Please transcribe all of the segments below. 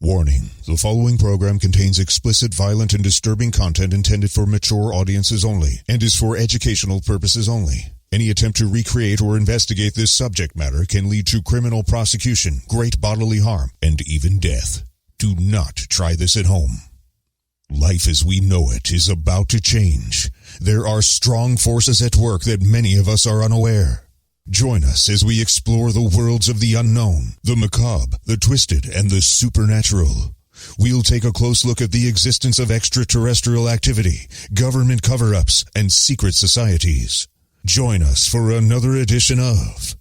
Warning, the following program contains explicit, violent, and disturbing content intended for mature audiences only and is for educational purposes only. Any attempt to recreate or investigate this subject matter can lead to criminal prosecution, great bodily harm, and even death. Do not try this at home. Life as we know it is about to change. There are strong forces at work that many of us are unaware. Join us as we explore the worlds of the unknown, the macabre, the twisted, and the supernatural. We'll take a close look at the existence of extraterrestrial activity, government cover-ups, and secret societies. Join us for another edition of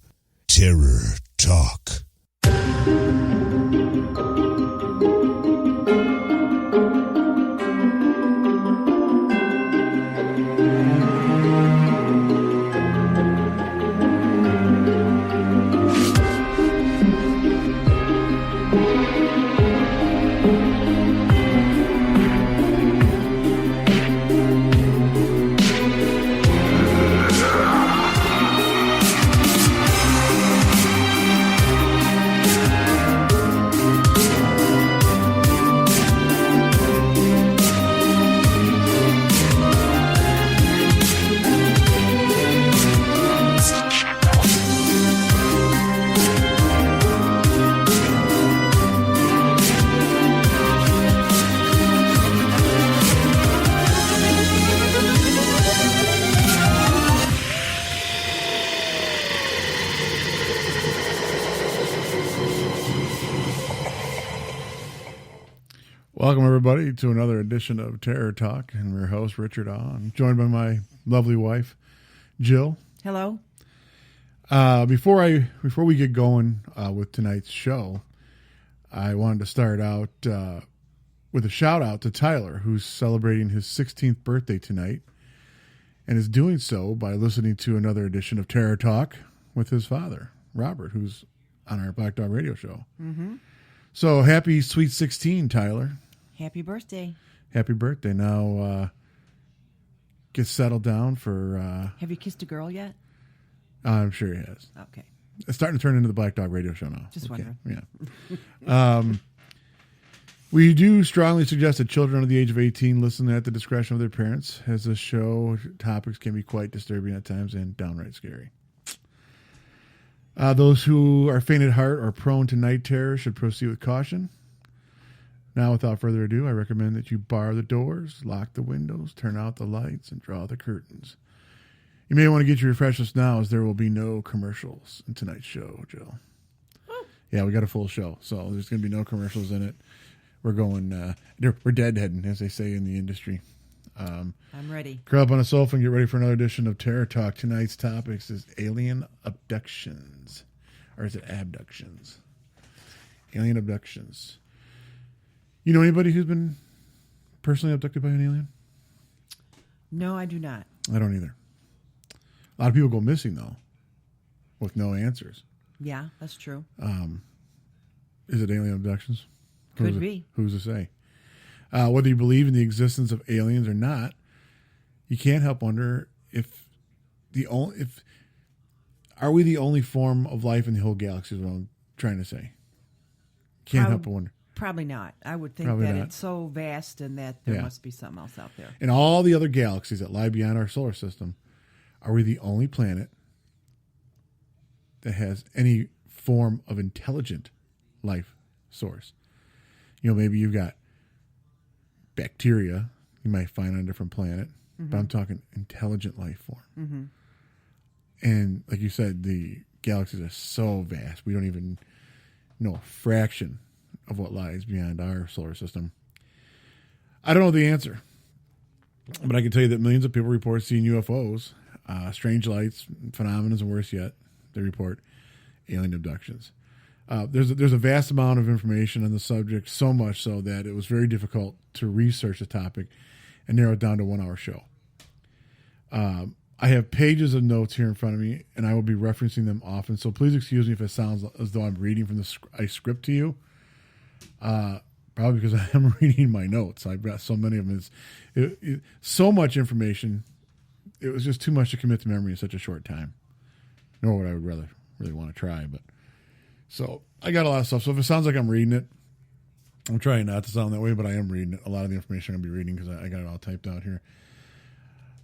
Terror Talk. Welcome, everybody, to another edition of Terror Talk. And we're your host, Richard Aw. I'm joined by my lovely wife, Jill. Hello. Before we get going with tonight's show, I wanted to start out with a shout-out to Tyler, who's celebrating his 16th birthday tonight, and is doing so by listening to another edition of Terror Talk with his father, Robert, who's on our Black Dog radio show. Mm-hmm. So, happy Sweet 16, Tyler. Happy birthday. Happy birthday. Now, get settled down for... Have you kissed a girl yet? I'm sure he has. Okay. It's starting to turn into the Black Dog radio show now. Just wondering. Yeah. We do strongly suggest that children under the age of 18 listen at the discretion of their parents, as the show topics can be quite disturbing at times and downright scary. Those who are faint at heart or prone to night terror should proceed with caution. Now, without further ado, I recommend that you bar the doors, lock the windows, turn out the lights, and draw the curtains. You may want to get your refreshments now, as there will be no commercials in tonight's show, Jill. Oh. Yeah, we got a full show, so there's going to be no commercials in it. We're going, we're deadheading, as they say in the industry. I'm ready. Curl up on a sofa and get ready for another edition of Terror Talk. Tonight's topics is alien abductions. Or is it abductions? Alien abductions. You know anybody who's been personally abducted by an alien? No, I do not. I don't either. A lot of people go missing, though, with no answers. Yeah, that's true. Is it alien abductions? Could be. Who's to say? Whether you believe in the existence of aliens or not, you can't help wonder are we the only form of life in the whole galaxy is what I'm trying to say. Can't help but wonder. Probably not. I would think it's so vast and that there must be something else out there. In all the other galaxies that lie beyond our solar system, are we the only planet that has any form of intelligent life source? You know, maybe you've got bacteria you might find on a different planet, but I'm talking intelligent life form. Mm-hmm. And like you said, the galaxies are so vast, we don't even know a fraction of what lies beyond our solar system. I don't know the answer, but I can tell you that millions of people report seeing UFOs, strange lights, phenomena, and worse yet, they report alien abductions. There's a vast amount of information on the subject, so much so that it was very difficult to research the topic and narrow it down to a 1-hour show. I have pages of notes here in front of me, and I will be referencing them often, so please excuse me if it sounds as though I'm reading from a script to you. Probably because I am reading my notes. I've got so many of them. So much information. It was just too much to commit to memory in such a short time. Nor would I really want to try, but... So I got a lot of stuff. So if it sounds like I'm reading it, I'm trying not to sound that way, but I am reading a lot of the information I'm going to be reading because I got it all typed out here.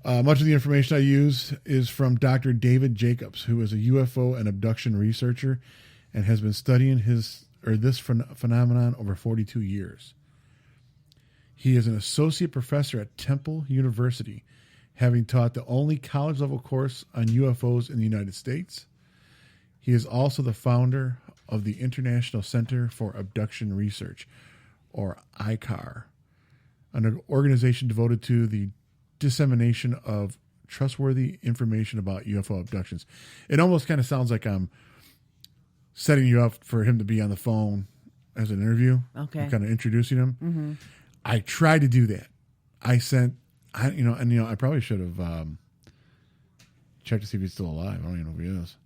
Much of the information I use is from Dr. David Jacobs, who is a UFO and abduction researcher and has been studying this phenomenon over 42 years. He is an associate professor at Temple University, having taught the only college-level course on UFOs in the United States. He is also the founder of the International Center for Abduction Research, or ICAR, an organization devoted to the dissemination of trustworthy information about UFO abductions. It almost kind of sounds like I'm setting you up for him to be on the phone as an interview. Okay. I'm kind of introducing him. Mm-hmm. I tried to do that. I probably should have checked to see if he's still alive. I don't even know if he is.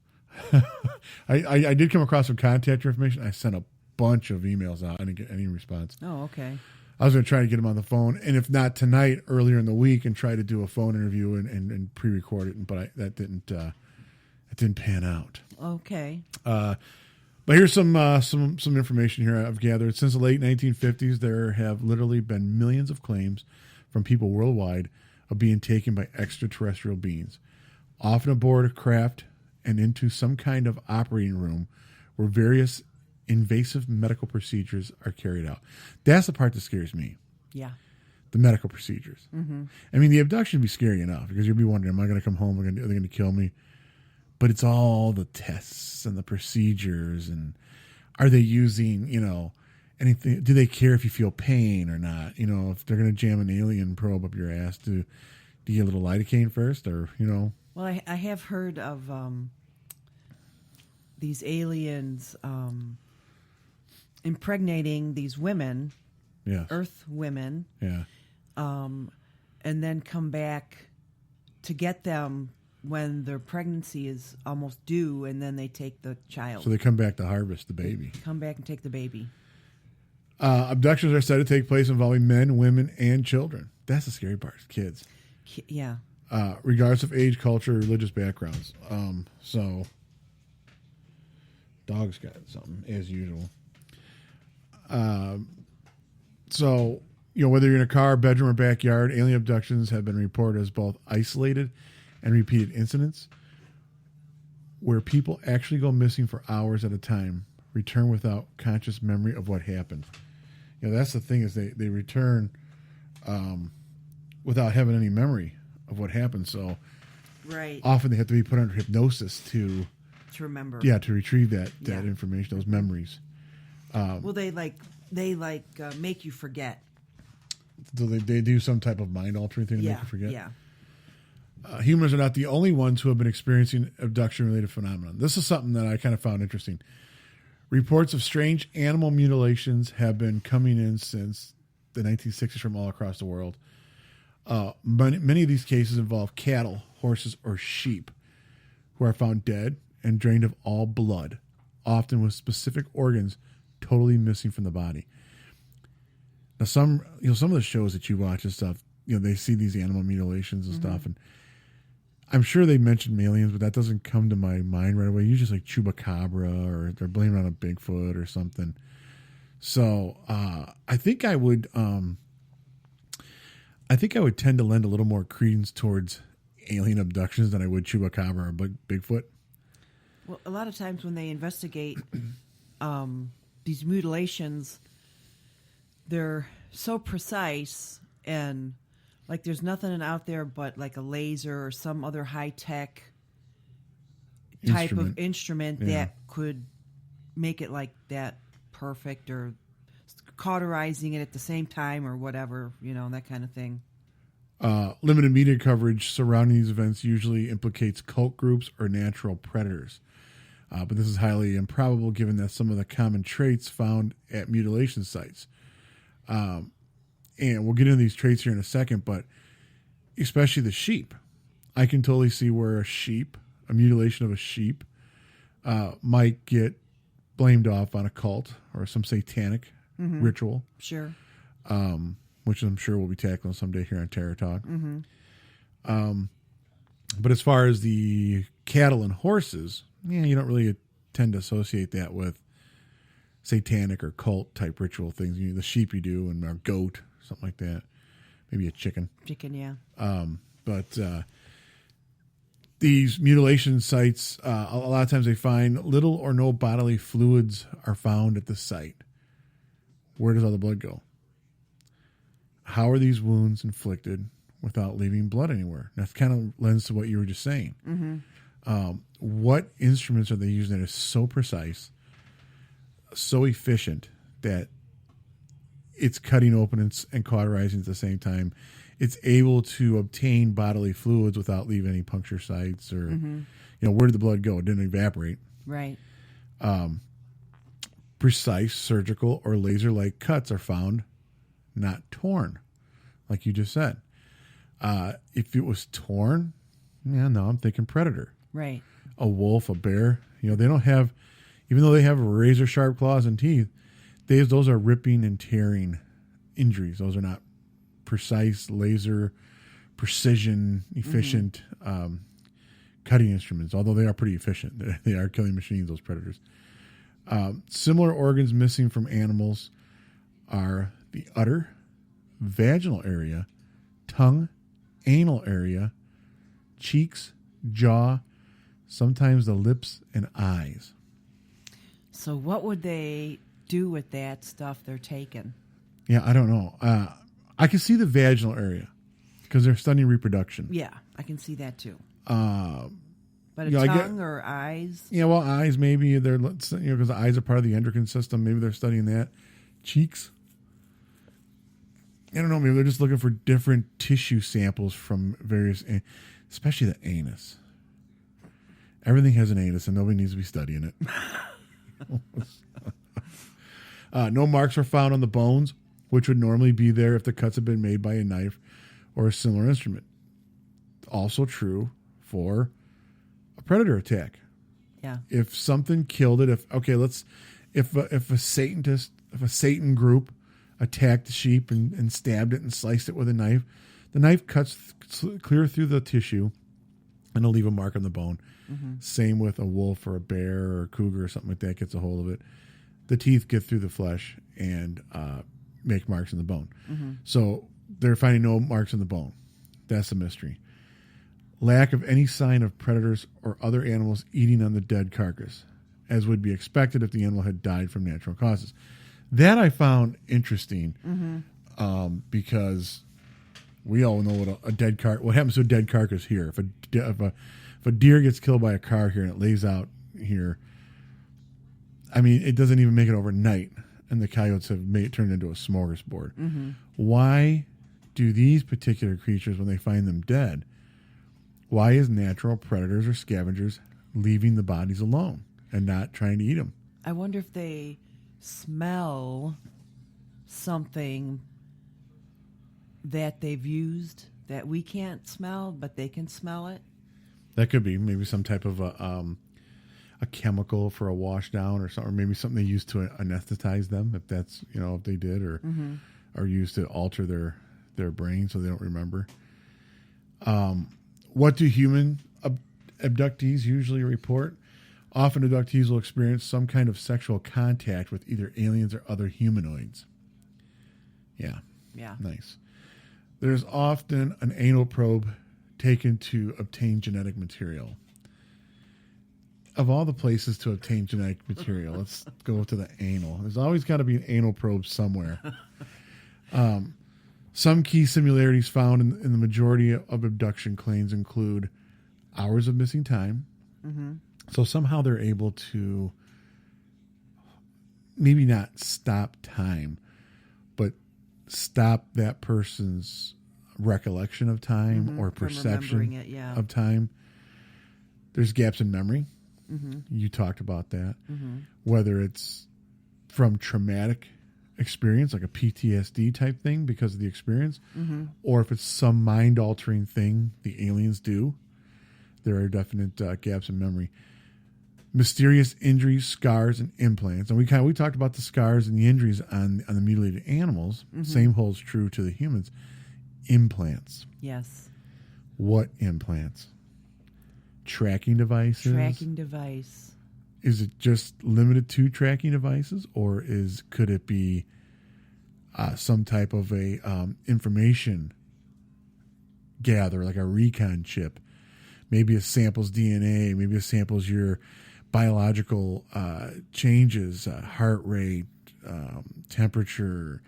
I did come across some contact information. I sent a bunch of emails out. I didn't get any response. Oh, okay. I was going to try to get him on the phone, and if not tonight, earlier in the week, and try to do a phone interview and pre-record it. But that didn't pan out. Okay. But here's some information here I've gathered. Since the late 1950s, there have literally been millions of claims from people worldwide of being taken by extraterrestrial beings, often aboard a craft and into some kind of operating room where various invasive medical procedures are carried out. That's the part that scares me. Yeah. The medical procedures. Mm-hmm. I mean, the abduction would be scary enough because you'll be wondering, am I going to come home? Are they going to kill me? But it's all the tests and the procedures, and are they using, anything? Do they care if you feel pain or not? If they're going to jam an alien probe up your ass, do you get a little lidocaine first, or? Well, I have heard of these aliens impregnating these women, yes. Earth women, yeah, and then come back to get them when their pregnancy is almost due, and then they take the child. So they come back to harvest the baby. They come back and take the baby. Abductions are said to take place involving men, women, and children. That's the scary part, kids. Yeah. Regardless of age, culture, religious backgrounds. So dog's got something, as usual. So, whether you're in a car, bedroom, or backyard, alien abductions have been reported as both isolated and repeated incidents where people actually go missing for hours at a time, return without conscious memory of what happened. That's the thing, is they return without having any memory of what happened. So right. Often they have to be put under hypnosis to remember. Yeah, to retrieve that information, those memories. Well, they make you forget. So they do some type of mind altering thing to make you forget. Yeah. Humans are not the only ones who have been experiencing abduction-related phenomenon. This is something that I kind of found interesting. Reports of strange animal mutilations have been coming in since the 1960s from all across the world. Many of these cases involve cattle, horses, or sheep who are found dead and drained of all blood, often with specific organs totally missing from the body. Now, some of the shows that you watch and stuff, they see these animal mutilations and stuff, and I'm sure they mentioned aliens, but that doesn't come to my mind right away. Usually just like Chupacabra, or they're blaming it on a Bigfoot or something. So I think I would tend to lend a little more credence towards alien abductions than I would Chupacabra or Bigfoot. Well, a lot of times when they investigate these mutilations, they're so precise, and like there's nothing out there but like a laser or some other high-tech type of instrument that could make it like that perfect, or cauterizing it at the same time or whatever, that kind of thing. Limited media coverage surrounding these events usually implicates cult groups or natural predators. But this is highly improbable given that some of the common traits found at mutilation sites. And we'll get into these traits here in a second, but especially the sheep. I can totally see where a mutilation of a sheep, might get blamed off on a cult or some satanic ritual. Sure. Which I'm sure we'll be tackling someday here on Terror Talk. But as far as the cattle and horses, you don't really tend to associate that with satanic or cult type ritual things. The sheep you do, and a goat, something like that. Maybe a chicken. Chicken, yeah. But these mutilation sites, a lot of times they find little or no bodily fluids are found at the site. Where does all the blood go? How are these wounds inflicted without leaving blood anywhere? That kind of lends to what you were just saying. Mm-hmm. What instruments are they using that is so precise, so efficient that it's cutting open and cauterizing at the same time? It's able to obtain bodily fluids without leaving any puncture sites or, where did the blood go? It didn't evaporate. Right. Precise surgical or laser-like cuts are found, not torn, like you just said. If it was torn, I'm thinking predator. Right. A wolf, a bear. They don't have, even though they have razor-sharp claws and teeth, those are ripping and tearing injuries. Those are not precise, laser, precision, efficient cutting instruments, although they are pretty efficient. They are killing machines, those predators. Similar organs missing from animals are the udder, vaginal area, tongue, anal area, cheeks, jaw, sometimes the lips and eyes. So what would they do with that stuff they're taking? Yeah, I don't know. I can see the vaginal area because they're studying reproduction. Yeah, I can see that too. But a I tongue or eyes? Yeah, well, eyes maybe they're because the eyes are part of the endocrine system. Maybe they're studying that. Cheeks. I don't know. Maybe they're just looking for different tissue samples from various, especially the anus. Everything has an anus, and nobody needs to be studying it. No marks were found on the bones, which would normally be there if the cuts had been made by a knife or a similar instrument. Also true for a predator attack. Yeah. If something killed it, if a Satan group attacked the sheep and stabbed it and sliced it with a knife, the knife cuts clear through the tissue and it'll leave a mark on the bone. Mm-hmm. Same with a wolf or a bear or a cougar or something like that gets a hold of it. The teeth get through the flesh and make marks in the bone. Mm-hmm. So they're finding no marks in the bone. That's the mystery. Lack of any sign of predators or other animals eating on the dead carcass, as would be expected if the animal had died from natural causes. That I found interesting because we all know what happens to a dead carcass here. If a deer gets killed by a car here and it lays out here, I mean, it doesn't even make it overnight, and the coyotes have turned into a smorgasbord. Mm-hmm. Why do these particular creatures, when they find them dead, why is natural predators or scavengers leaving the bodies alone and not trying to eat them? I wonder if they smell something that they've used that we can't smell, but they can smell it. That could be maybe some type of a chemical for a wash down or something, or maybe something they used to anesthetize them, if that's, if they did, or used to alter their brain so they don't remember. What do human abductees usually report? Often abductees will experience some kind of sexual contact with either aliens or other humanoids. Yeah. Nice. There's often an anal probe taken to obtain genetic material. Of all the places to obtain genetic material, let's go to the anal. There's always got to be an anal probe somewhere. Some key similarities found in the majority of abduction claims include hours of missing time. Mm-hmm. So somehow they're able to maybe not stop time, but stop that person's recollection of time or perception of time. There's gaps in memory. Mm-hmm. You talked about that. Mm-hmm. Whether it's from traumatic experience, like a PTSD type thing because of the experience, or if it's some mind-altering thing the aliens do, there are definite gaps in memory. Mysterious injuries, scars, and implants. And we talked about the scars and the injuries on the mutilated animals. Mm-hmm. Same holds true to the humans. Implants. Yes. What implants? Tracking devices. Tracking device. is it just limited to tracking devices, or could it be some type of a information gather, like a recon chip? Maybe it samples DNA, maybe it samples your biological changes, heart rate, temperature,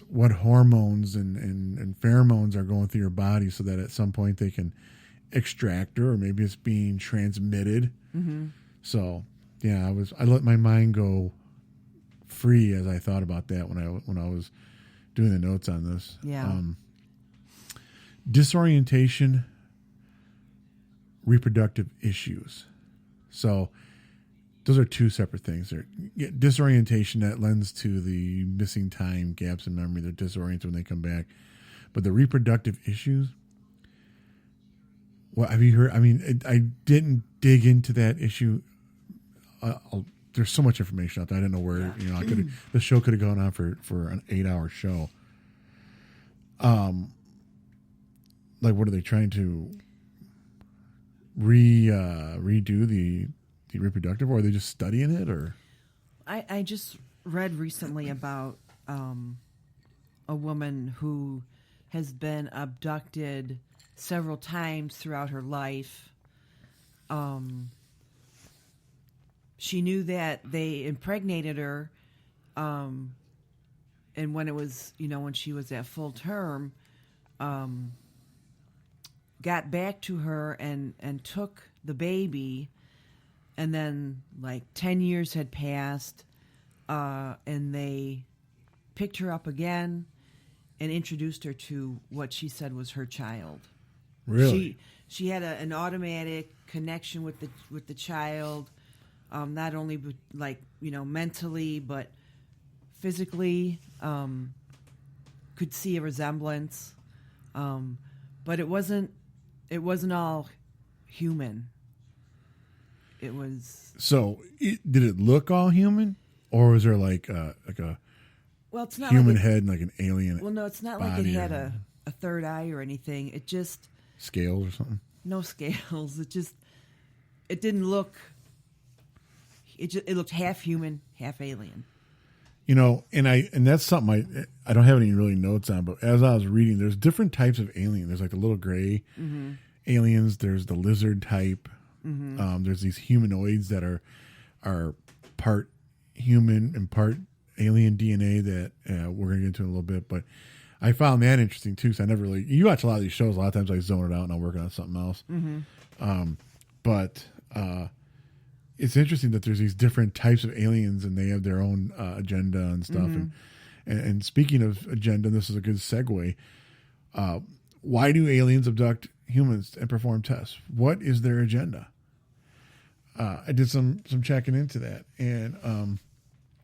what hormones and pheromones are going through your body, so that at some point they can extract her, or maybe it's being transmitted. Mm-hmm. So yeah, I let my mind go free as I thought about that when I was doing the notes on this. Yeah. Disorientation, reproductive issues. So those are two separate things. Disorientation, that lends to the missing time, gaps in memory. They're disoriented when they come back. But the reproductive issues, what have you heard? I mean, I didn't dig into that issue. There's so much information out there. I didn't know where, the show could have gone on for an 8-hour show. Like, what are they trying to redo the reproductive, or are they just studying it? Or I just read recently about a woman who has been abducted several times throughout her life. She knew that they impregnated her, and when it was, when she was at full term, got back to her and took the baby, and then like 10 years had passed, and they picked her up again and introduced her to what she said was her child. Really? She had an automatic connection with the child, not only mentally but physically, could see a resemblance, but it wasn't all human. It was. So, did it look all human, or was there like a well, it's not human like head and like an alien? Well, no, it's not like it had a third eye or anything. It just scales or something. No scales. It didn't look. It looked half human, half alien. And that's something I don't have any really notes on, but as I was reading, there's different types of alien. There's like the little gray aliens. There's the lizard type. Mm-hmm. There's these humanoids that are part human and part alien DNA that we're going to get into in a little bit. But I found that interesting too. So you watch a lot of these shows. A lot of times I zone it out and I'm working on something else. Mm-hmm. But it's interesting that there's these different types of aliens and they have their own agenda and stuff. Mm-hmm. And speaking of agenda, this is a good segue. Why do aliens abduct humans and perform tests? What is their agenda? I did some checking into that, and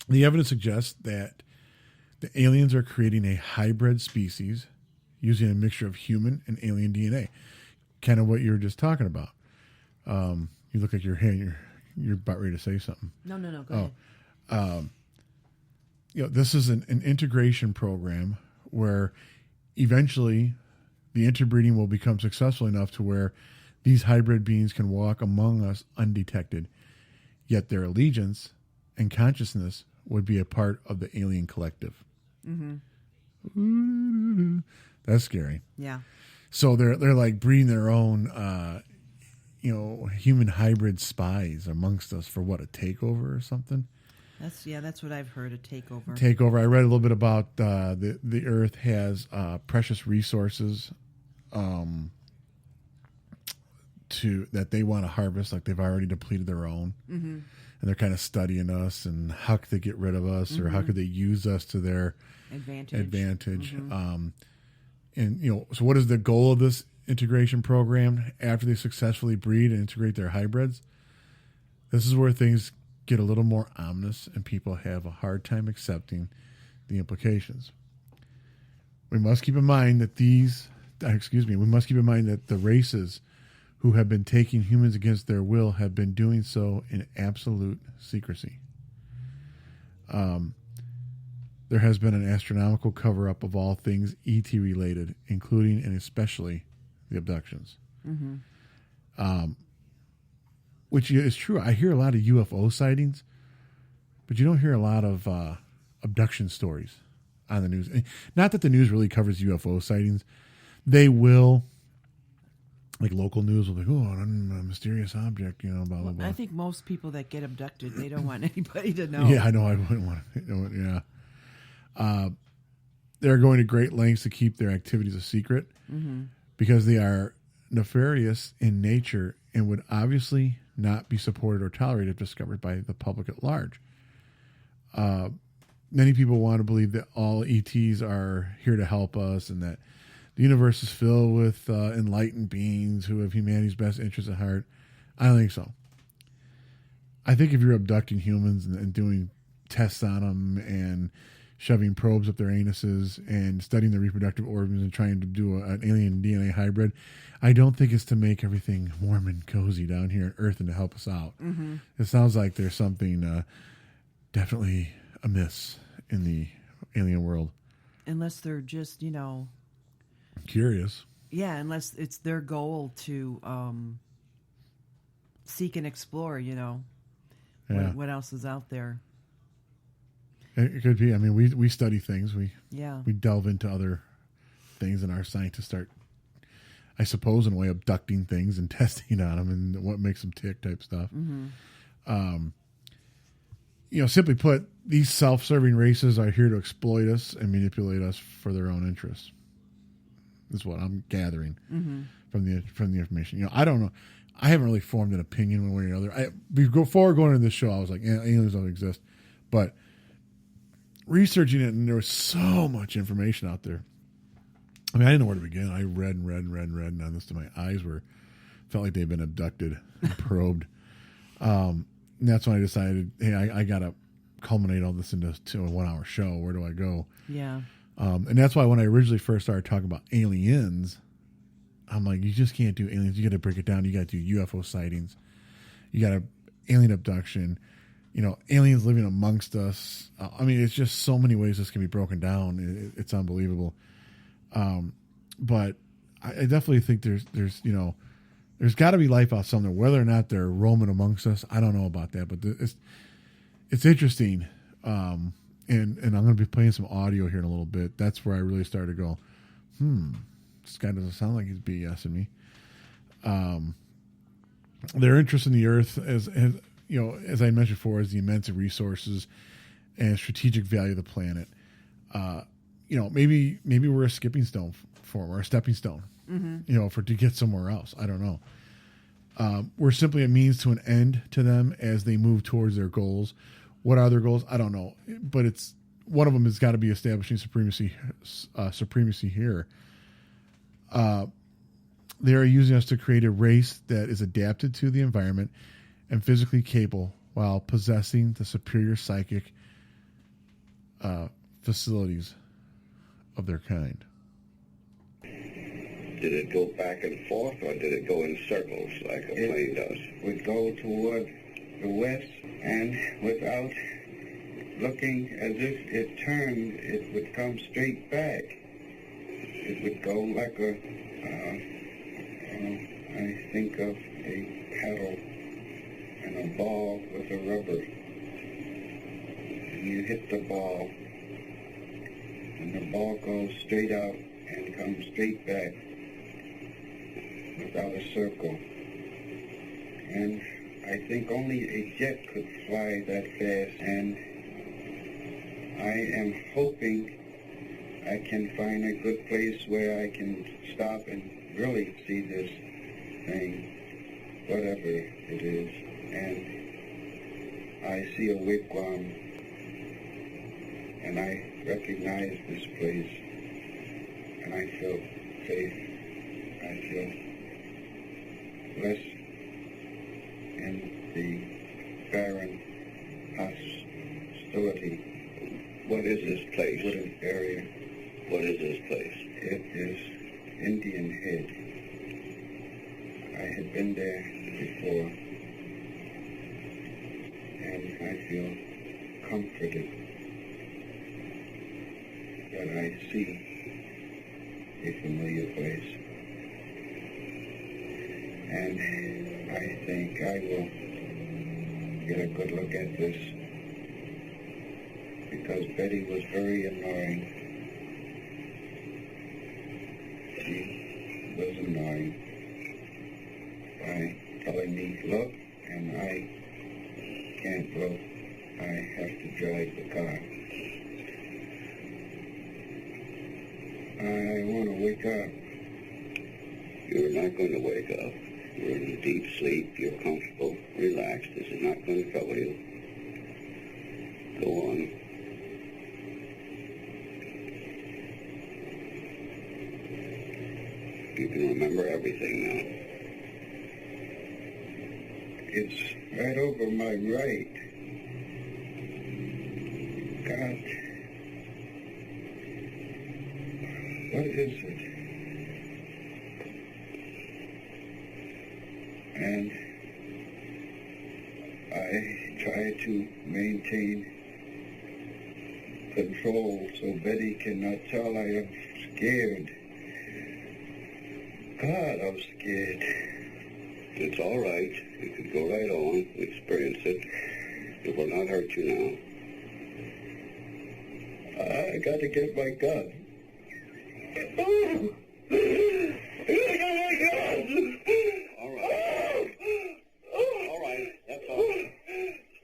the evidence suggests that the aliens are creating a hybrid species using a mixture of human and alien DNA. Kind of what you were just talking about. You look like you're about ready to say something. No, go ahead. This is an integration program where eventually the interbreeding will become successful enough to where these hybrid beings can walk among us undetected, yet their allegiance and consciousness would be a part of the alien collective. Mm-hmm. That's scary. Yeah. So they're like breeding their own, human hybrid spies amongst us for what, a takeover or something? That's what I've heard, a takeover. Takeover. I read a little bit about the Earth has precious resources that they want to harvest, like they've already depleted their own. Mm-hmm. And they're kind of studying us and how could they get rid of us, mm-hmm. or how could they use us to their advantage. Mm-hmm. So what is the goal of this integration program after they successfully breed and integrate their hybrids? This is where things get a little more ominous and people have a hard time accepting the implications. We must keep in mind that the races who have been taking humans against their will have been doing so in absolute secrecy. There has been an astronomical cover-up of all things ET related, including and especially the abductions. Mm-hmm. which is true. I hear a lot of UFO sightings, but you don't hear a lot of abduction stories on the news. Not that the news really covers UFO sightings. They will, like local news will be, oh, a mysterious object, blah, blah, blah. I think most people that get abducted, they don't want anybody to know. Yeah, I know. I wouldn't want to. Yeah. They're going to great lengths to keep their activities a secret because they are nefarious in nature and would obviously not be supported or tolerated if discovered by the public at large. Many people want to believe that all ETs are here to help us and that the universe is filled with enlightened beings who have humanity's best interests at heart. I don't think so. I think if you're abducting humans and doing tests on them and shoving probes up their anuses and studying their reproductive organs and trying to do an alien DNA hybrid, I don't think it's to make everything warm and cozy down here on Earth and to help us out. Mm-hmm. It sounds like there's something definitely amiss in the alien world. Unless they're just, curious. Yeah, unless it's their goal to seek and explore, what else is out there. It could be. I mean, we study things. We Yeah. delve into other things, and our scientists start, I suppose, in a way, abducting things and testing on them and what makes them tick type stuff. Mm-hmm. Simply put, these self-serving races are here to exploit us and manipulate us for their own interests. Is what I'm gathering from the information. I don't know. I haven't really formed an opinion one way or another. Before going into this show, I was like, aliens don't exist. But researching it, and there was so much information out there. I mean, I didn't know where to begin. I read and on this, my eyes felt like they'd been abducted and probed. And that's when I decided, hey, I got to culminate all this into a 1 hour show. Where do I go? Yeah. And that's why when I originally first started talking about aliens, I'm like, you just can't do aliens. You got to break it down. You got to do UFO sightings. You got to alien abduction. Aliens living amongst us. I mean, it's just so many ways this can be broken down. It's unbelievable. But I definitely think there's got to be life out somewhere. Whether or not they're roaming amongst us, I don't know about that. But it's interesting. And I'm going to be playing some audio here in a little bit. That's where I really started to go, this guy doesn't sound like he's BSing me. Their interest in the Earth, as I mentioned before, is the immense resources and strategic value of the planet. Maybe we're a skipping stone for them, or a stepping stone, to get somewhere else. I don't know. We're simply a means to an end to them as they move towards their goals. What are their goals? I don't know, but one of them has got to be establishing supremacy here. They are using us to create a race that is adapted to the environment and physically capable while possessing the superior psychic facilities of their kind. Did it go back and forth, or did it go in circles like a plane does? It would go toward the west, and without looking as if it turned, it would come straight back. It would go like I think of a paddle and a ball with a rubber. And you hit the ball, and the ball goes straight out and comes straight back without a circle. And I think only a jet could fly that fast, and I am hoping I can find a good place where I can stop and really see this thing, whatever it is. And I see a wigwam, and I recognize this place, and I feel safe. I feel less in the barren hostility. What is this place? Wooded area. What is this place? It is Indian Head. I had been there before, and I feel comforted that I see a familiar place. And I think I will get a good look at this, because Betty was very annoying. She was annoying by telling me, look, and I can't look. I have to drive the car. I want to wake up. You're not going to wake up. You're in a deep sleep. You're comfortable, relaxed. This is not going to trouble you. Go on. You can remember everything now. It's right over my right. God. What is it? And I try to maintain control so Betty cannot tell I am scared. God, I'm scared. It's all right. You can go right on, experience it. It will not hurt you now. I got to get my gun. Oh! I got my gun! All right. All right, that's all.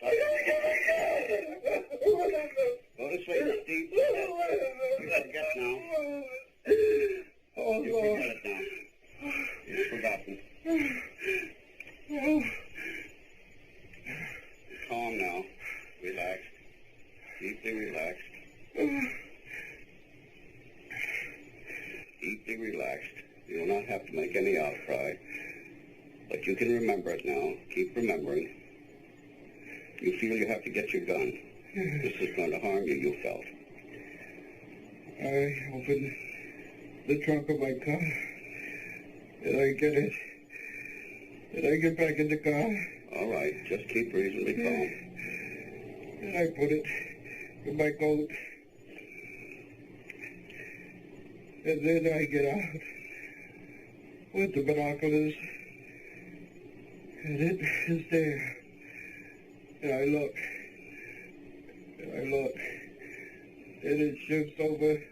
I gotta get my gun! Go to sleep, Steve. You forget now. Oh, you forget it now. You've forgotten. Calm now. Relaxed. Deeply relaxed. Deeply relaxed. You will not have to make any outcry. But you can remember it now. Keep remembering. You feel you have to get your gun. This is going to harm you, you felt. I opened the trunk of my car. Did I get it? Did I get back in the car? All right. Just keep reasonably calm. And I put it in my coat. And then I get out with the binoculars. And it is there. And I look. And I look. And it shifts over.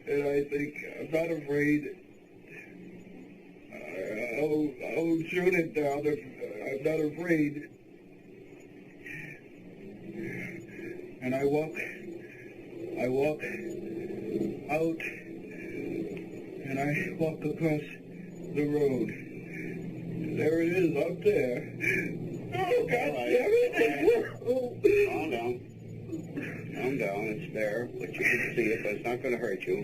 And I think, I'm not afraid. I'll shoot it down if I'm not afraid. And I walk out, and I walk across the road. There it is, up there. Oh, God damn it! Calm down. Calm down, it's there, but you can see it, but it's not going to hurt you.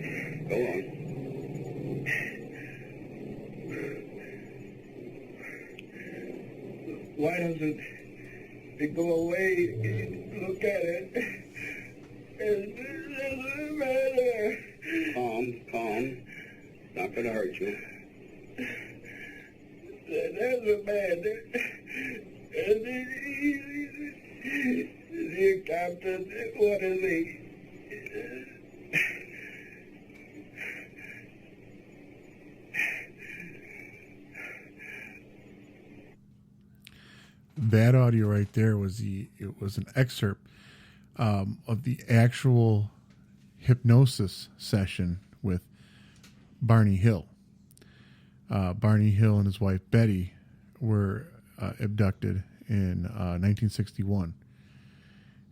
Go on. Why doesn't it go away? Look at it. It doesn't matter. Calm. It's not going to hurt you. There's a man. And the captain, what is he? That audio right there was an excerpt of the actual hypnosis session with Barney Hill. Barney Hill and his wife Betty were abducted in 1961,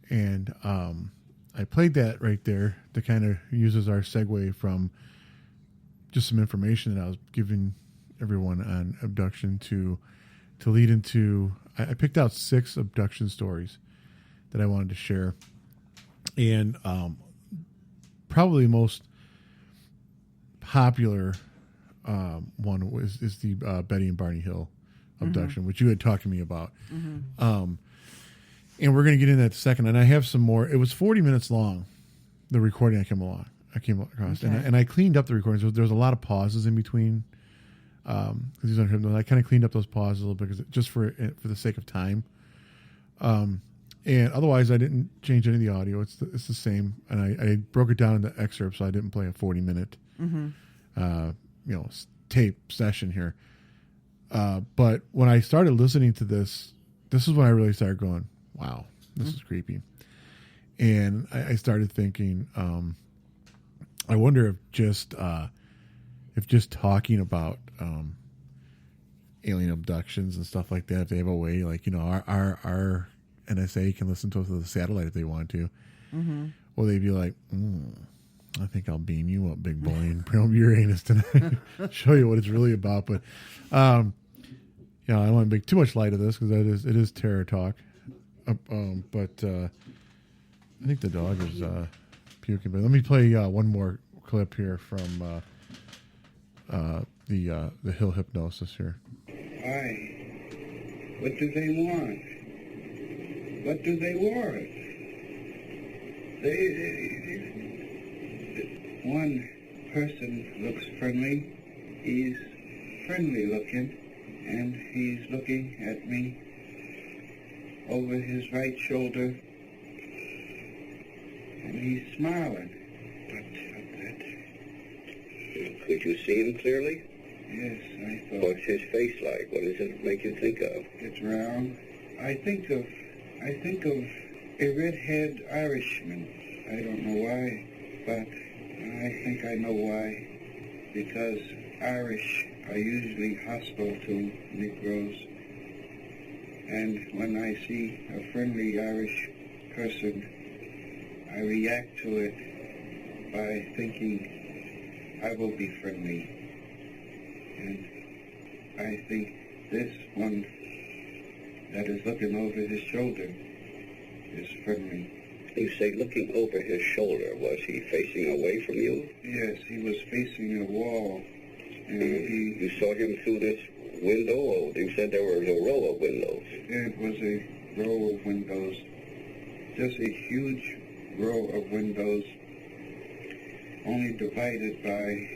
and I played that right there to kind of use as our segue from just some information that I was giving everyone on abduction to lead into. I picked out 6 abduction stories that I wanted to share, and probably most popular one is the Betty and Barney Hill abduction, which you had talked to me about. And we're going to get into that in a second. And I have some more. It was 40 minutes long, the recording I came across, Okay. and I cleaned up the recording. So there was a lot of pauses in between. Because he's on hypnosis, I kind of cleaned up those pauses a little bit because just for the sake of time. And otherwise, I didn't change any of the audio. It's the same, and I broke it down into excerpts, so I didn't play a 40-minute, tape session here. But when I started listening to this is when I really started going, wow, this is creepy. And I started thinking, I wonder if just talking about alien abductions and stuff like that, if they have a way, like, you know, our NSA can listen to us with a satellite if they want to. Mm-hmm. Well, they'd be like, I think I'll beam you up, big boy, and bring up Uranus tonight, show you what it's really about. But, I don't want to make too much light of this because it is terror talk. But I think the dog is puking. But let me play one more clip here from the Hill hypnosis here. Why? What do they want? What do they want? One person looks friendly. He's friendly looking, and he's looking at me over his right shoulder, and he's smiling. Could you see him clearly? Yes, I thought. What's his face like? What does it make you think of? It's round. I think of a red-haired Irishman. I don't know why, but I think I know why. Because Irish are usually hostile to Negroes. And when I see a friendly Irish person, I react to it by thinking I will be friendly. And I think this one that is looking over his shoulder is friendly. You say looking over his shoulder. Was he facing away from you? Yes, he was facing a wall. And You saw him through this window? Or you said there was a row of windows. it was a row of windows. Just a huge row of windows, only divided by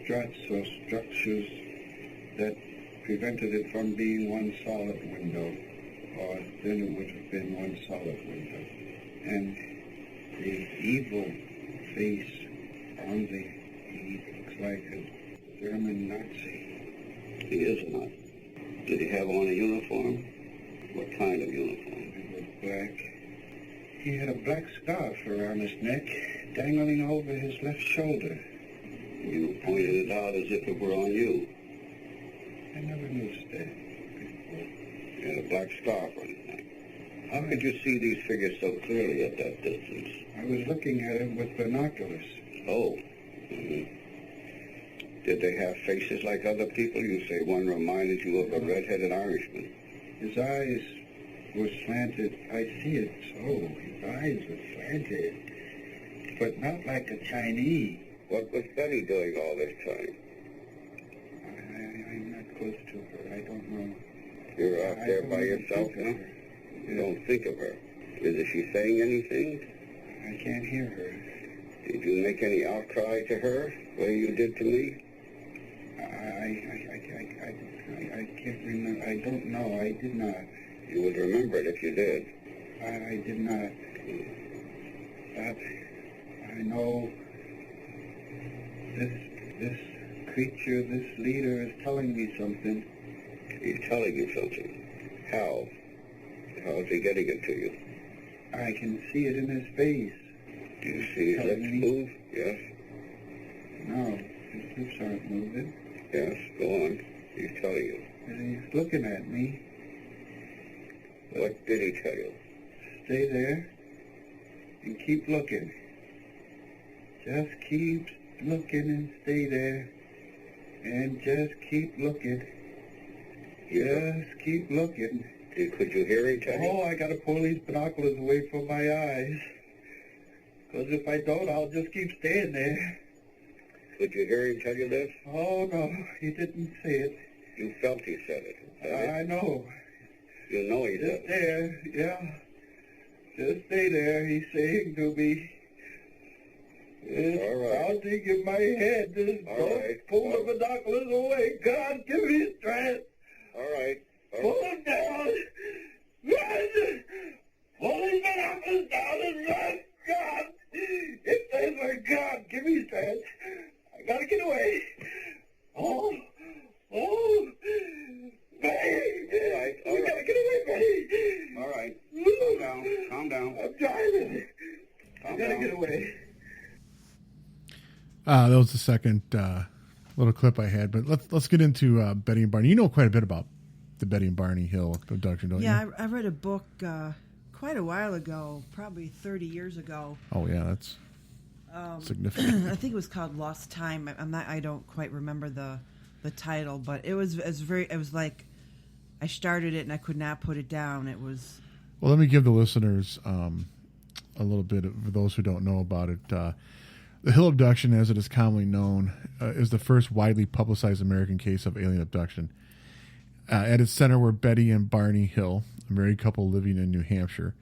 struts or structures that prevented it from being one solid window, or then it would have been one solid window. And the evil face on he looks like a German Nazi. He is a Nazi. Did he have on a uniform? What kind of uniform? It was black. He had a black scarf around his neck, dangling over his left shoulder. You pointed it out as if it were on you. I never noticed that before. He had a black scarf on his neck. How could you see these figures so clearly at that distance? I was looking at him with binoculars. Oh. Mm-hmm. Did they have faces like other people? You say one reminded you of a red-headed Irishman. His eyes were slanted. I see it so. His eyes were slanted. But not like a Chinese. What was Betty doing all this time? I'm not close to her. I don't know. You're out there by even yourself, think of huh? her. You don't think of her. Is she saying anything? I can't hear her. Did you make any outcry to her, the way you did to me? I can't remember. I don't know. I did not. You would remember it if you did. I did not. But I know this creature, this leader is telling me something. He's telling you something. How? How is he getting it to you? I can see it in his face. Do you see his lips move? Yes? No, his lips aren't moving. Yes, go on. He's telling you. And he's looking at me. What did he tell you? Stay there and keep looking. Just keep looking and stay there. And just keep looking. Just keep looking. Could you hear him tell you? Oh, I gotta pull these binoculars away from my eyes. Because if I don't, I'll just keep staying there. Could you hear him tell you this? Oh, no, he didn't say it. You felt he said it. I know. You know he Just said it. there, yeah. Just stay there, he's saying to me. It's All right. pounding in my head. Just All don't right. pull the binoculars away. God, give me strength. All right. Pull them down. Run! Pull these binoculars down and run. God! It says for God, give me strength. I gotta get away. Oh! gotta get away. That was the second little clip I had, but let's get into Betty and Barney. You know quite a bit about the Betty and Barney Hill abduction, don't you? Yeah, I read a book quite a while ago, probably 30 years ago. Oh yeah, that's significant. I think it was called Lost Time. I don't quite remember the title, but it was like I started it and I could not put it down. It was. Well, let me give the listeners a little bit for those who don't know about it. The Hill abduction, as it is commonly known, is the first widely publicized American case of alien abduction. At its center were Betty and Barney Hill, a married couple living in New Hampshire.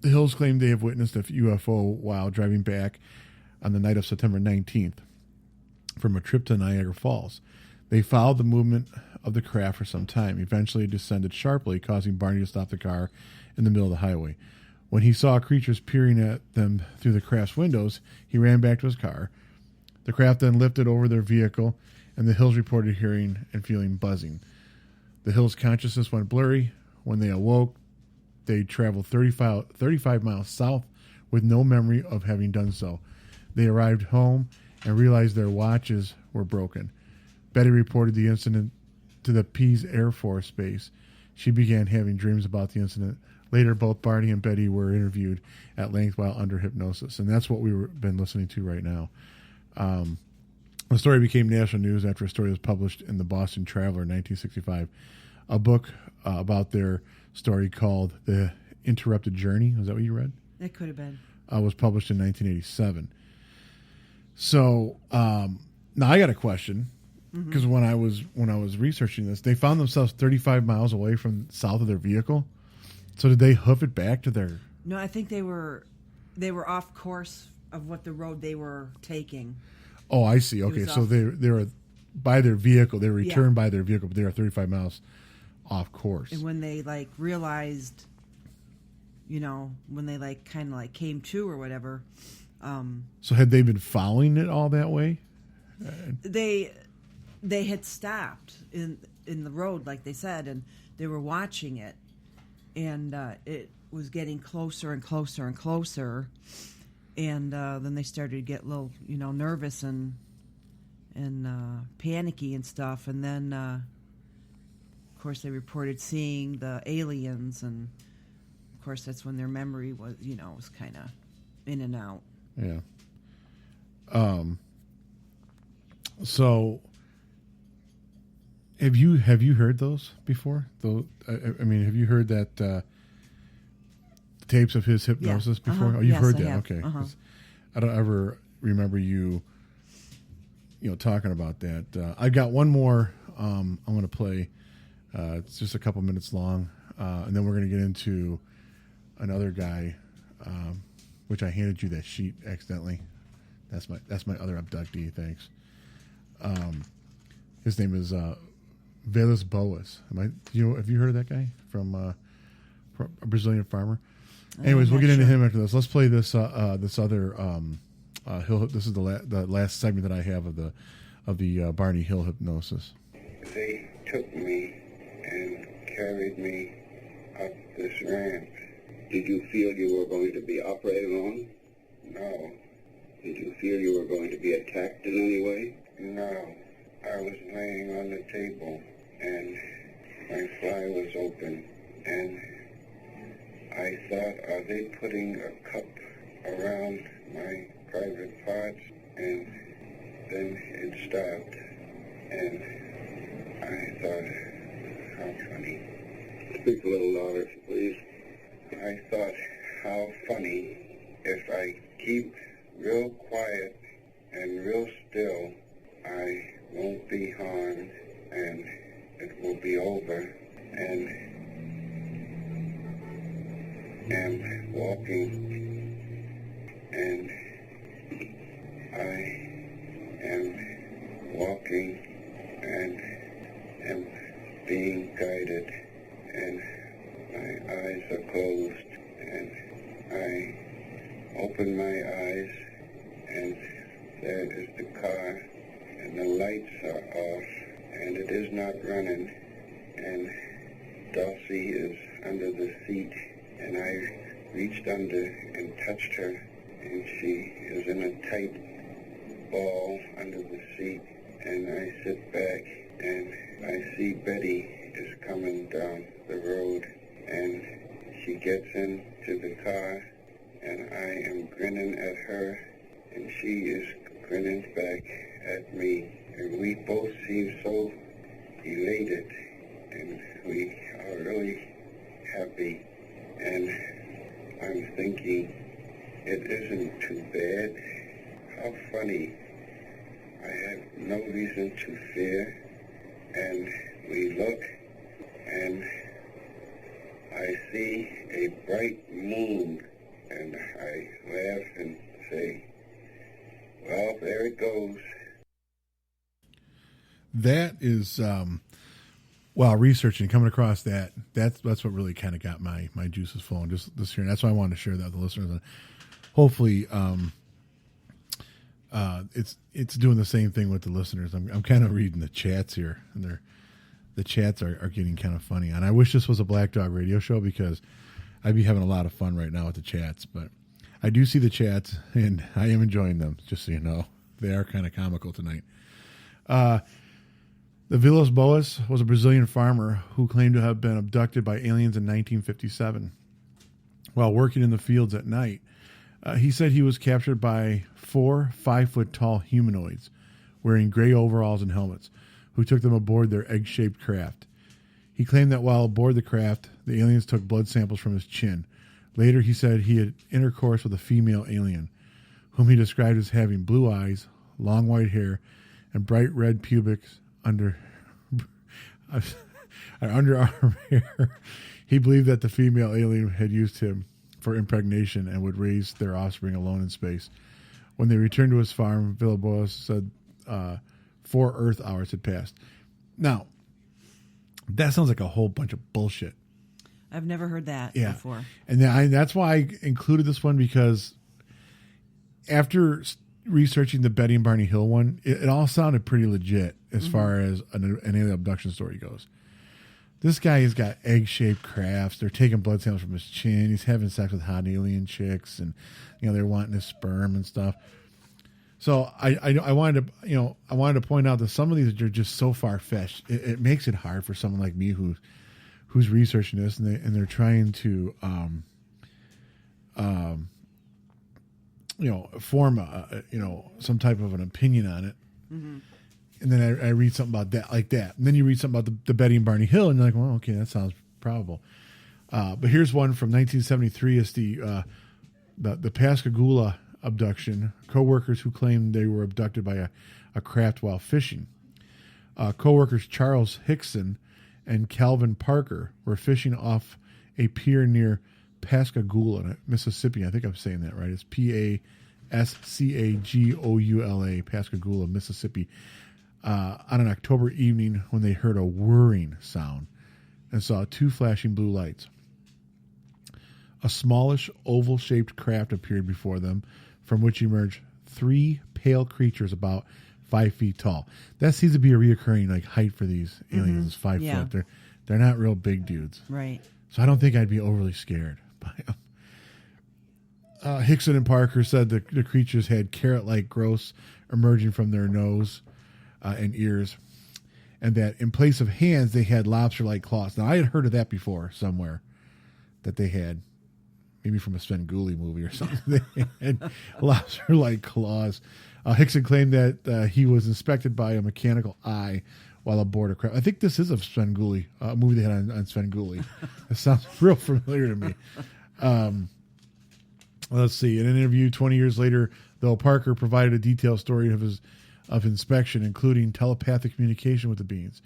The Hills claim they have witnessed a UFO while driving back on the night of September 19th from a trip to Niagara Falls. They followed the movement of the craft for some time. Eventually, it descended sharply, causing Barney to stop the car in the middle of the highway. When he saw creatures peering at them through the craft's windows, he ran back to his car. The craft then lifted over their vehicle, and the Hills reported hearing and feeling buzzing. The Hills' consciousness went blurry. When they awoke, they traveled 35 miles south with no memory of having done so. They arrived home and realized their watches were broken. Betty reported the incident to the Pease Air Force Base. She began having dreams about the incident. Later, both Barney and Betty were interviewed at length while under hypnosis, and that's what we've been listening to right now. The story became national news after a story was published in the Boston Traveler in 1965. A book about their story called The Interrupted Journey, is that what you read? It could have been. Was published in 1987. So now I got a question, because when I was researching this, they found themselves 35 miles away from south of their vehicle. So did they hoof it back to their? No, I think they were off course of what the road they were taking. Oh, I see. Okay, so they were by their vehicle. They returned by their vehicle, but they were 35 miles off course. And when they realized, when they kind of came to or whatever. So had they been following it all that way? They had stopped in the road, like they said, and they were watching it, and it was getting closer and closer and closer, and then they started to get a little, nervous and panicky and stuff, and then of course they reported seeing the aliens, and of course that's when their memory was, was kind of in and out. Yeah. So have you heard those before? Though I mean, have you heard that the tapes of his hypnosis before? Uh-huh. Oh, you've heard I that. have. Okay. Uh-huh. I don't ever remember you talking about that. I got one more I'm going to play. It's just a couple minutes long, and then we're going to get into another guy, which I handed you that sheet accidentally. That's my other abductee. Thanks. His name is Velas Boas. Have you heard of that guy from a Brazilian farmer? Anyways, we'll get into him after this. Let's play this this other Hill. This is the last segment that I have of the Barney Hill hypnosis. They took me and carried me up this ramp. Did you feel you were going to be operated on? No, Did you feel you were going to be attacked in any way? no. I was laying on the table and my fly was open and I thought, are they putting a cup around my private parts? And then it stopped and I thought, how funny. Speak a little louder, please. I thought, how funny if I keep real quiet and real still, I won't be harmed and it will be over, and am walking and I am walking and am being guided and my eyes are closed and I open my eyes and there is the car and the lights are off and it is not running and Dulcie is under the seat and I reached under and touched her and she is in a tight ball under the seat, and I sit back and I see Betty is coming down the road, and she gets into the car, and I am grinning at her, and she is grinning back at me, and we both seem so elated, and we are really happy, and I'm thinking, it isn't too bad. How funny. I have no reason to fear, and we look, and I see a bright moon, and I laugh and say, well, there it goes. That is, while researching, coming across that's what really kind of got my juices flowing just this year. And that's why I wanted to share that with the listeners. And hopefully, it's doing the same thing with the listeners. I'm kind of reading the chats here, and the chats are getting kind of funny. And I wish this was a Black Dog Radio show, because I'd be having a lot of fun right now with the chats. But I do see the chats, and I am enjoying them, just so you know. They are kind of comical tonight. The Vilas Boas was a Brazilian farmer who claimed to have been abducted by aliens in 1957. While working in the fields at night, he said he was captured by 4 5-foot-tall humanoids wearing gray overalls and helmets, who took them aboard their egg-shaped craft. He claimed that while aboard the craft, the aliens took blood samples from his chin. Later, he said he had intercourse with a female alien, whom he described as having blue eyes, long white hair, and bright red pubics underarm hair. He believed that the female alien had used him for impregnation and would raise their offspring alone in space. When they returned to his farm, Villalobos said 4 Earth hours had passed. Now, that sounds like a whole bunch of bullshit. I've never heard that before. And that's why I included this one, because after researching the Betty and Barney Hill one, it all sounded pretty legit as far as an alien abduction story goes. This guy has got egg-shaped crafts. They're taking blood samples from his chin. He's having sex with hot alien chicks, and they're wanting his sperm and stuff. So I wanted to point out that some of these are just so far-fetched. It makes it hard for someone like me who's researching this, and they're trying to form some type of an opinion on it. Mm-hmm. And then I read something about that, like that. And then you read something about the Betty and Barney Hill, and you're like, well, okay, that sounds probable. But here's one from 1973. It's the Pascagoula abduction. Co-workers who claimed they were abducted by a craft while fishing. Co-workers Charles Hickson and Calvin Parker were fishing off a pier near Pascagoula, Mississippi. I think I'm saying that right. It's Pascagoula, Pascagoula, Mississippi, on an October evening when they heard a whirring sound and saw 2 flashing blue lights. A smallish, oval-shaped craft appeared before them, from which emerged 3 pale creatures about 5 feet tall. That seems to be a reoccurring height for these aliens. Is 5 foot. They're not real big dudes, right? So I don't think I'd be overly scared by them. Hickson and Parker said the creatures had carrot-like growths emerging from their nose and ears, and that in place of hands, they had lobster-like claws. Now, I had heard of that before somewhere, that they had, maybe from a Svengoolie movie or something. They had lobster-like claws. Hickson claimed that he was inspected by a mechanical eye while aboard a craft. I think this is a Svengoolie, a movie they had on Svengoolie. It sounds real familiar to me. Let's see. In an interview 20 years later, though, Parker provided a detailed story of inspection, including telepathic communication with the beings.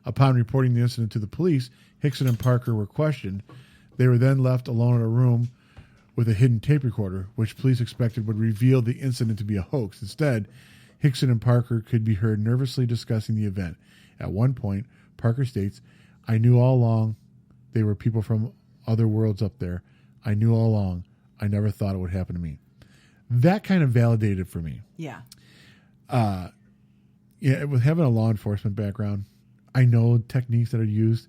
Upon reporting the incident to the police, Hickson and Parker were questioned. They were then left alone in a room with a hidden tape recorder, which police expected would reveal the incident to be a hoax. Instead, Hickson and Parker could be heard nervously discussing the event. At one point, Parker states, "I knew all along they were people from other worlds up there. I knew all along. I never thought it would happen to me." That kind of validated for me. Yeah. With having a law enforcement background, I know techniques that are used.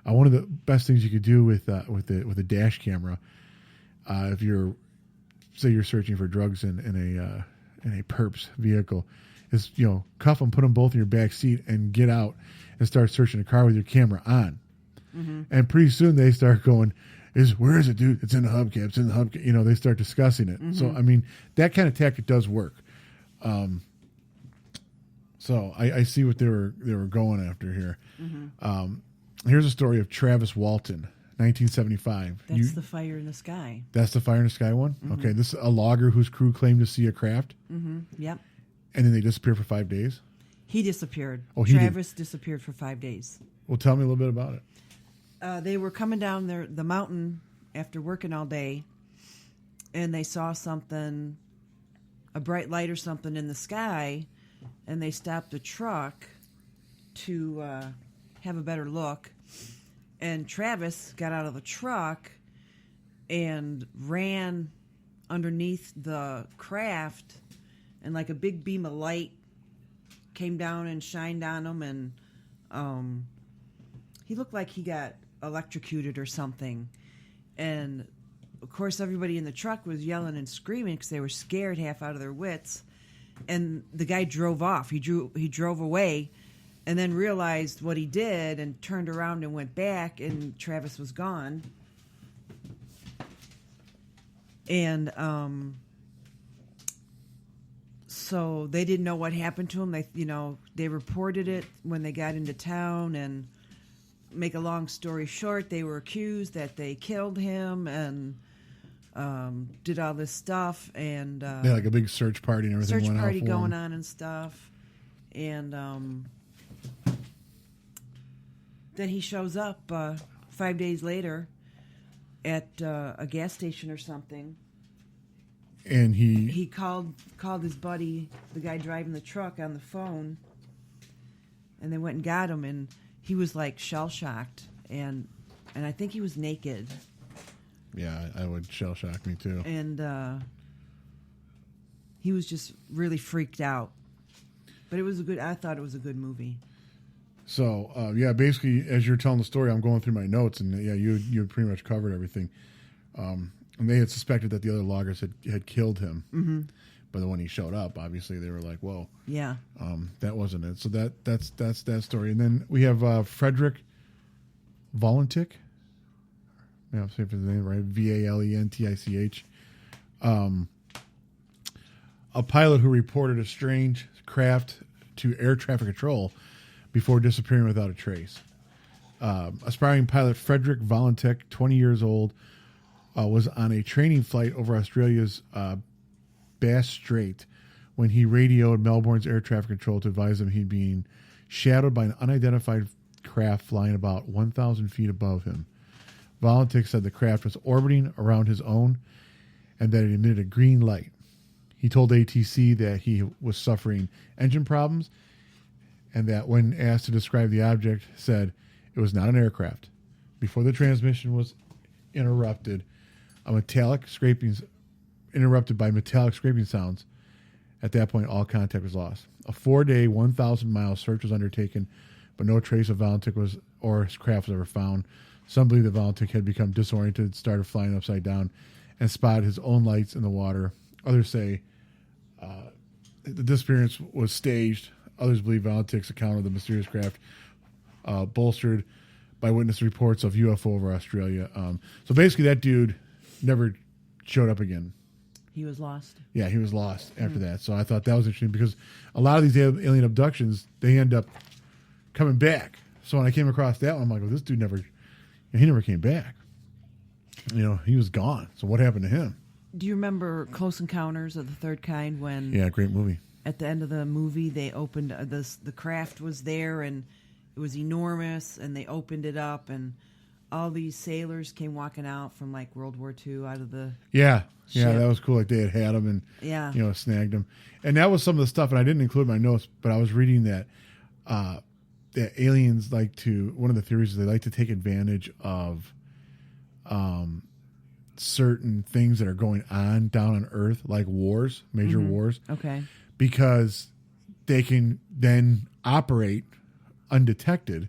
One of the best things you could do with a dash camera, if you're say you're searching for drugs in a perp's vehicle, is, you know, cuff them, put them both in your back seat, and get out and start searching the car with your camera on. Mm-hmm. And pretty soon they start going, where is it, dude? It's in the hubcap. It's in the hubcap. You know, they start discussing it. Mm-hmm. So, I mean, that kind of tactic does work. So I see what they were going after here. Mm-hmm. Here's a story of Travis Walton, 1975. That's the fire in the sky. That's the fire in the sky one? Mm-hmm. Okay, this is a logger whose crew claimed to see a craft. Mm-hmm. Yep. And then they disappeared for 5 days? He disappeared. Oh, Travis disappeared for 5 days. Well, tell me a little bit about it. They were coming down the mountain after working all day, and they saw something, a bright light or something in the sky, and they stopped the truck to have a better look. And Travis got out of the truck and ran underneath the craft, and like a big beam of light came down and shined on him, and he looked like he got electrocuted or something. And of course everybody in the truck was yelling and screaming because they were scared half out of their wits. And the guy drove off. He drove away, and then realized what he did and turned around and went back, and Travis was gone. And so they didn't know what happened to him. They reported it when they got into town, and make a long story short, they were accused that they killed him and did all this stuff, and like a big search party and everything. Search party going on and stuff, and then he shows up 5 days later at a gas station or something, and he called his buddy, the guy driving the truck, on the phone, and they went and got him, and he was like shell shocked, and I think he was naked. Yeah, I would shell shock me too. And he was just really freaked out. But I thought it was a good movie. So, basically, as you're telling the story, I'm going through my notes, and you had pretty much covered everything. And they had suspected that the other loggers had killed him. Mm-hmm. But when he showed up, obviously they were like, whoa. Yeah. That wasn't it. So that's that story. And then we have Frederick Valentic. Yeah, I'll say if his name right. Valentich. A pilot who reported a strange craft to air traffic control before disappearing without a trace. Aspiring pilot Frederick Valentic, 20 years old, was on a training flight over Australia's Bass Strait when he radioed Melbourne's air traffic control to advise them he'd been shadowed by an unidentified craft flying about 1,000 feet above him. Valentic said the craft was orbiting around his own and that it emitted a green light. He told ATC that he was suffering engine problems and that when asked to describe the object, said it was not an aircraft. Before the transmission was interrupted by metallic scraping sounds. At that point, all contact was lost. A 4-day, 1,000-mile search was undertaken, but no trace of Valentic or his craft was ever found. Some believe that Valentic had become disoriented, started flying upside down, and spotted his own lights in the water. Others say the disappearance was staged. Others believe Valentic's account of the mysterious craft bolstered by witness reports of UFO over Australia. So basically, that dude never showed up again. He was lost. Yeah, he was lost after that. So I thought that was interesting because a lot of these alien abductions, they end up coming back. So when I came across that one, I'm like, well, this dude never came back. He was gone. So what happened to him? Do you remember Close Encounters of the Third Kind when... Yeah, great movie. At the end of the movie, they opened... the craft was there, and it was enormous, and they opened it up, and all these sailors came walking out from, like, World War II out of the... Yeah, ship. that was cool. Like, they had them and, snagged them. And that was some of the stuff, and I didn't include my notes, but I was reading that that aliens like to... One of the theories is they like to take advantage of... certain things that are going on down on Earth, like wars, major wars. Okay. Because they can then operate undetected.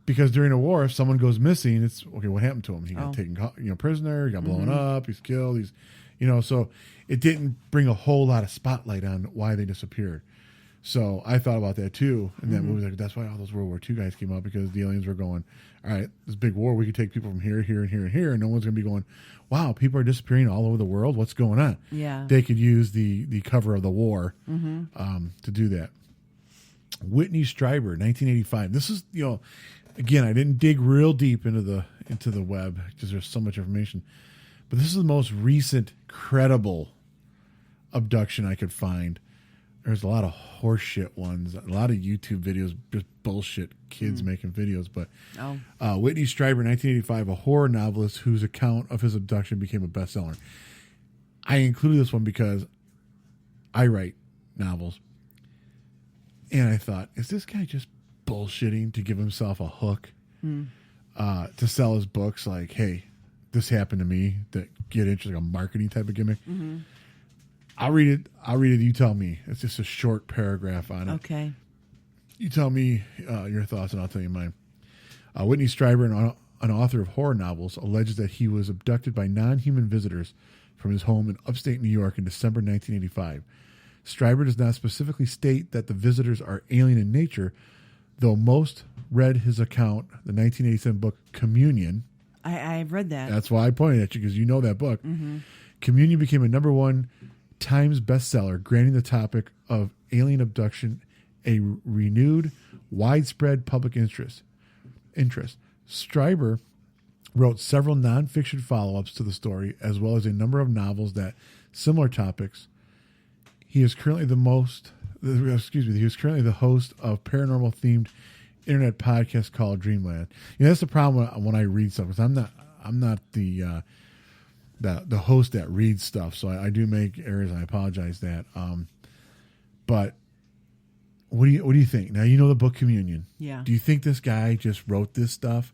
Because during a war, if someone goes missing, it's okay. What happened to him? He got taken, prisoner. He got blown up. He's killed. He's, So it didn't bring a whole lot of spotlight on why they disappeared. So I thought about that too. And that movie, that's why all those World War II guys came out, because the aliens were going, all right, this big war, we could take people from here, here, and here, and here. And no one's going to be going, wow, people are disappearing all over the world. What's going on? Yeah. They could use the cover of the war to do that. Whitney Strieber, 1985. This is, again, I didn't dig real deep into the web because there's so much information. But this is the most recent credible abduction I could find. There's a lot of horseshit ones, a lot of YouTube videos, just bullshit kids making videos. But Whitney Strieber, 1985, a horror novelist whose account of his abduction became a bestseller. I included this one because I write novels. And I thought, is this guy just bullshitting to give himself a hook to sell his books? Like, hey, this happened to me. That get interested, like a marketing type of gimmick. Mm-hmm. I'll read it. You tell me. It's just a short paragraph on it. Okay. You tell me your thoughts, and I'll tell you mine. Whitney Strieber, an author of horror novels, alleges that he was abducted by non-human visitors from his home in upstate New York in December 1985. Strieber does not specifically state that the visitors are alien in nature, though most read his account, the 1987 book Communion. I've read that. That's why I pointed at you, because you know that book. Mm-hmm. Communion became a number one Times bestseller, granting the topic of alien abduction a renewed, widespread public interest. Strieber wrote several nonfiction follow-ups to the story, as well as a number of novels that similar topics. He is currently the host of paranormal-themed internet podcast called Dreamland. That's the problem when I read stuff, because I'm not the host that reads stuff, so I do make errors, and I apologize that. But what do you think? Now, you know the book Communion. Yeah. Do you think this guy just wrote this stuff,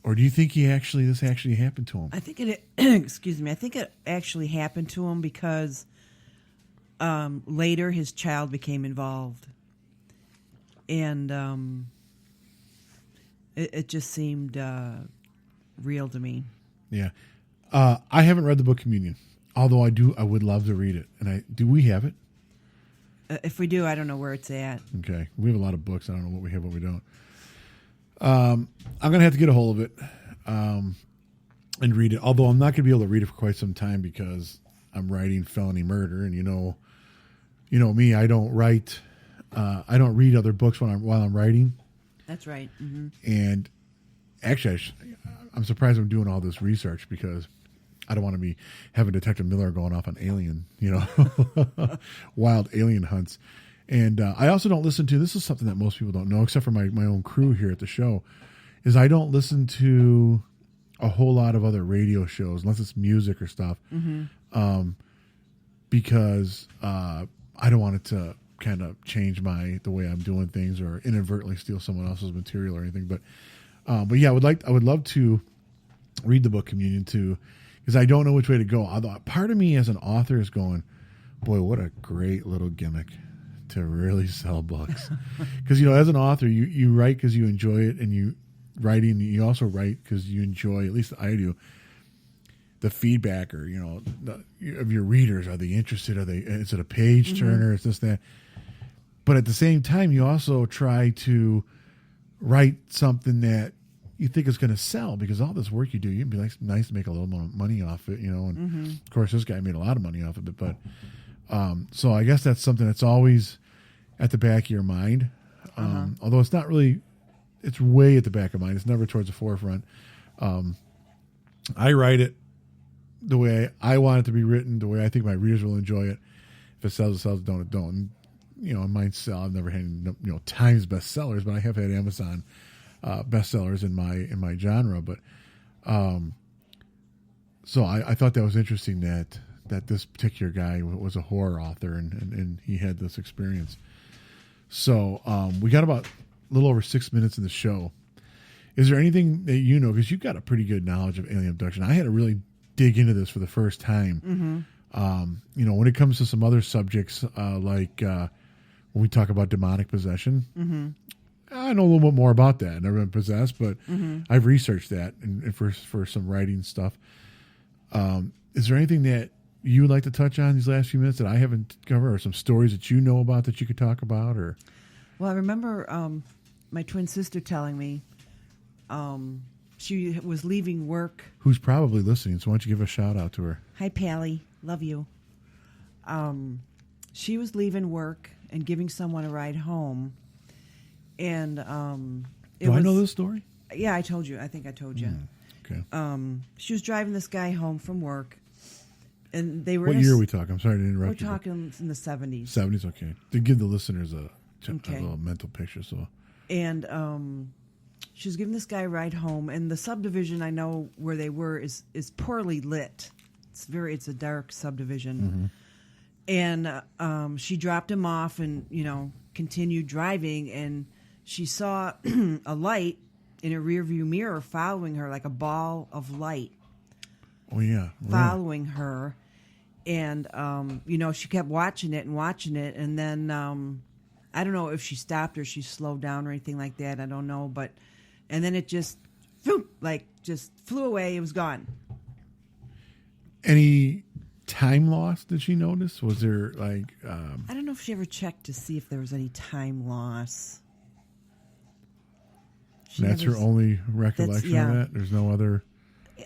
or do you think this actually happened to him? I think it. Excuse me. I think it actually happened to him because later his child became involved, and it just seemed real to me. Yeah. I haven't read the book Communion, although I would love to read it. And do we have it? If we do, I don't know where it's at. Okay. We have a lot of books. I don't know what we have, what we don't. I'm going to have to get a hold of it and read it, although I'm not going to be able to read it for quite some time because I'm writing felony murder. And you know me, I don't write, I don't read other books while I'm writing. That's right. Mm-hmm. And actually, I'm surprised I'm doing all this research because I don't want to be having Detective Miller going off on alien, wild alien hunts. And I also don't listen to, this is something that most people don't know, except for my own crew here at the show, is I don't listen to a whole lot of other radio shows unless it's music or stuff, because I don't want it to kind of change the way I'm doing things or inadvertently steal someone else's material or anything. But yeah, I would love to read the book Communion too, because I don't know which way to go. Although part of me as an author is going, boy, what a great little gimmick to really sell books. Because as an author, you write because you enjoy it, and you also write because you enjoy, at least I do, the feedback or of your readers. Are they interested? Is it a page turner? Is this that? But at the same time, you also try to write something that you think is going to sell, because all this work you do, you'd be nice to make a little more money off it, and of course this guy made a lot of money off of it, but so I guess that's something that's always at the back of your mind, although it's not really, it's way at the back of mind, it's never towards the forefront. I write it the way I want it to be written, the way I think my readers will enjoy it. If it sells, it sells. Don't, it don't. It might sell. I've never had Times bestsellers, but I have had Amazon bestsellers in my genre. But so I thought that was interesting that this particular guy was a horror author and he had this experience. So we got about a little over 6 minutes in the show. Is there anything that because you've got a pretty good knowledge of alien abduction? I had to really dig into this for the first time. When it comes to some other subjects, like when we talk about demonic possession, I know a little bit more about that. I've never been possessed, but I've researched that and for some writing stuff. Is there anything that you would like to touch on these last few minutes that I haven't covered, or some stories that you know about that you could talk about? Or Well, I remember my twin sister telling me she was leaving work. who's probably listening, so why don't you give a shout out to her? Hi, Pally. Love you. She was leaving work and giving someone a ride home. And Do I know this story? Yeah, I told you. I think I told you. Okay. She was driving this guy home from work. And they were What year are we talking? I'm sorry to interrupt We're you. talking in the 70s. 70s, okay. To give the listeners a Okay. little mental picture. So And she was giving this guy a ride home. And the subdivision I know where they were is poorly lit. It's a dark subdivision. And she dropped him off and, continued driving. And she saw a light in her rearview mirror following her, like a ball of light oh yeah, really? following her. And, she kept watching it. And then I don't know if she stopped or she slowed down or anything like that. I don't know. And then it just flew away. It was gone. Any time loss did she notice? Was there I don't know if she ever checked to see if there was any time loss. that's her only recollection of that? There's no other.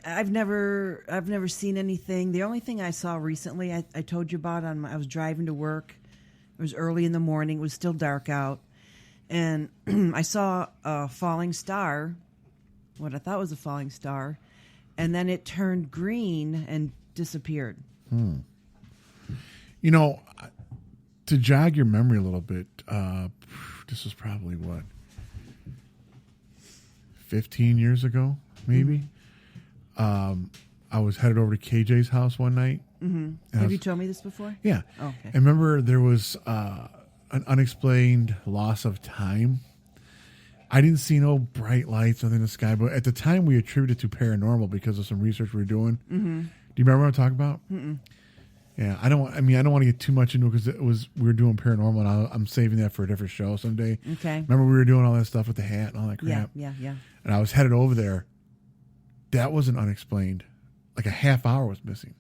I've never seen anything. The only thing I saw recently, I told you about. I was driving to work. It was early in the morning. It was still dark out, and I saw a falling star. What I thought was a falling star, and then it turned green and disappeared. To jog your memory a little bit, this was probably 15 years ago, maybe. I was headed over to KJ's house one night. Have you told me this before? Yeah. Okay. And remember, there was an unexplained loss of time. I didn't see no bright lights in the sky, but at the time we attributed it to paranormal because of some research we were doing. Do you remember what I'm talking about? Yeah, I don't want to get too much into it because we were doing paranormal, and I'm saving that for a different show someday. Okay. Remember we were doing all that stuff with the hat and all that crap? Yeah. And I was headed over there. That wasn't unexplained. Like a half hour was missing.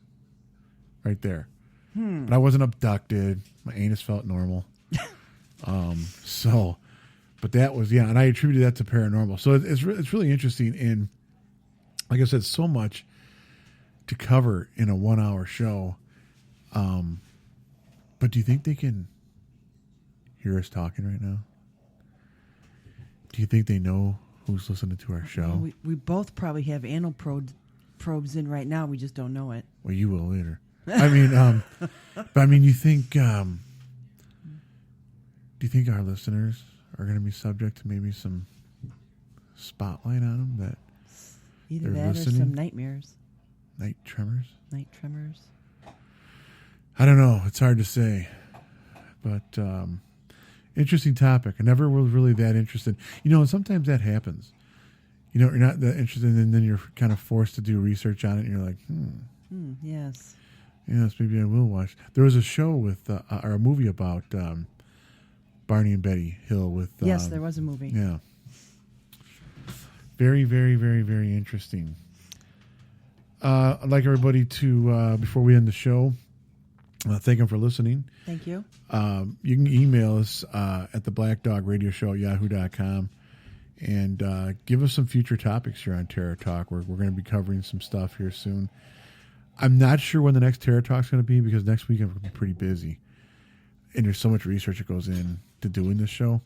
Right there. But I wasn't abducted. My anus felt normal. But that was, and I attributed that to paranormal. So it's really interesting. And like I said, so much to cover in a 1 hour show. But do you think they can hear us talking right now? Do you think they know who's listening to our show? We both probably have anal probes in right now. We just don't know it. Well, you will later. You think? Do you think our listeners are going to be subject to maybe some spotlight on them that Either they're that listening? or some nightmares. Night tremors? Night tremors. I don't know. It's hard to say. But interesting topic. I never was really that interested. And sometimes that happens. You're not that interested, and then you're kind of forced to do research on it, and you're like, Yes. yes, maybe I will watch. There was a show with, or a movie about Barney and Betty Hill with... Yes, there was a movie. Yeah. Very, very, very, very interesting. I'd like everybody to, before we end the show, thank them for listening. Thank you. You can email us at the Black Dog Radio Show at yahoo.com and give us some future topics here on Terror Talk. We're going to be covering some stuff here soon. I'm not sure when the next Terror Talk is going to be because next week I'm going to be pretty busy. And there's so much research that goes into doing this show.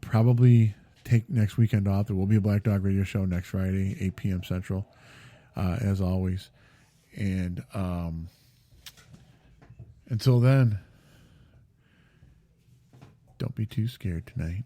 Probably take next weekend off. There will be a Black Dog Radio Show next Friday, 8 p.m. Central, as always. And until then, don't be too scared tonight.